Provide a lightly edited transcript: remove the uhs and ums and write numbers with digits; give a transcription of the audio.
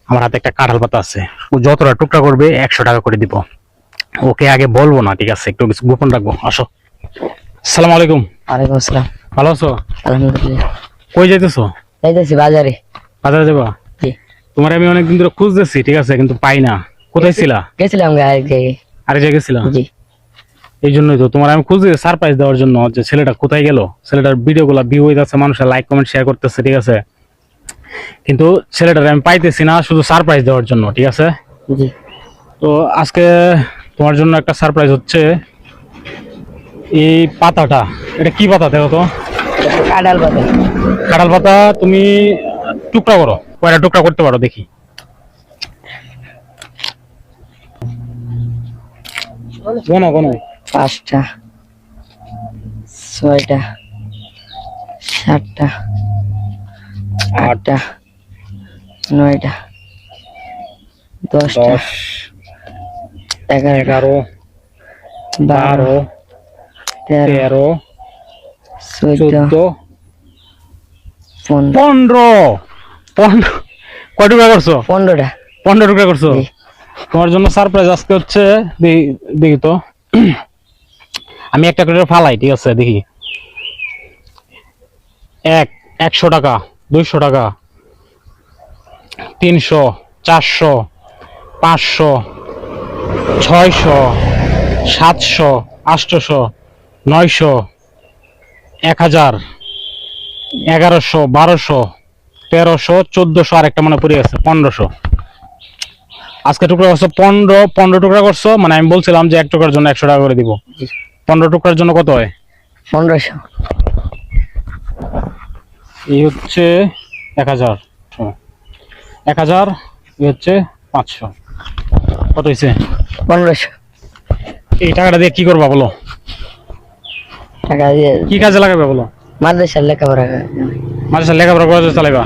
আমার হাতে একটা কাঁঠাল পাতা আছে, ও যতটা টুকরা করবে 100 টাকা করে দিব। ওকে আগে বলবো না, ঠিক আছে, একটু কিছু গোপন রাখবো। আসো। আসসালামু আলাইকুম। ওয়ালাইকুম আসসালাম। ভালো আছো? আলহামদুলিল্লাহ। কই যাইতেছো? যাইতেছি বাজারে। বাজারে যাবা? জি। তোমার আমি অনেকদিন ধরে খুঁজতেছি, ঠিক আছে, কিন্তু পাই না। কোথায় ছিলা? গেছিলাম আরেক জায়গায়। আরে জায়গায় গেছিলা? জি। এই জন্যই তো তোমার আমি খুঁজে সারপ্রাইজ দেওয়ার জন্য, যে ছেলেটা কোথায় গেল, ছেলেটার ভিডিও গুলা ভিউ হইতেছে, মানুষের লাইক কমেন্ট শেয়ার করতেছে, ঠিক আছে, কিন্তু ছেলেটার আমি পাইতেছি না, শুধু সারপ্রাইজ দেওয়ার জন্য, ঠিক আছে। জি। তো আজকে তোমার জন্য একটা সারপ্রাইজ হচ্ছে। এই পাতাটা, এটা কি পাতা দেখো তো? কাঁঠাল পাতা। কাঁঠাল পাতা। তুমি টুকরা করো, কয়টা টুকরা করতে পারো দেখি। গোনো গোনো। 5টা, 6টা, 7টা, 8টা, 9টা, 10টা, 10, 11টা, 11, 12, 13, 13, 14, 14, 15, 15 কয় টুকরা করছো? 15টা। 15 টুকরা করছো। জি। তোমার জন্য সারপ্রাইজ আজকে হচ্ছে, দেখি তো, আমি একটা করে ফালাই, ঠিক আছে, দেখি। 100 টাকা, 200 টাকা, 300, 400, 500, 600, 700, 800, 900, 1000, 1100, 1200, 1300, 1400, আর একটা মনে পড়ে গেছে, 1500। আজকে টুকরা করছো 15 টুকরা করছো, মানে আমি বলছিলাম যে এক টুকরার জন্য 100 টাকা করে দিব। 15 টুকরার জন্য কত হয়? 1500। এই হচ্ছে 1000, 1000, এই হচ্ছে 500, কত হয়েছে? 1500 এই টাকাটা দিয়ে কি করবা বলো? টাকা দিয়ে কি কাজে লাগাবে বলো? মাদ্রাসার লেখাপড়া। মাদ্রাসার লেখাপড়া করে চালাইবা?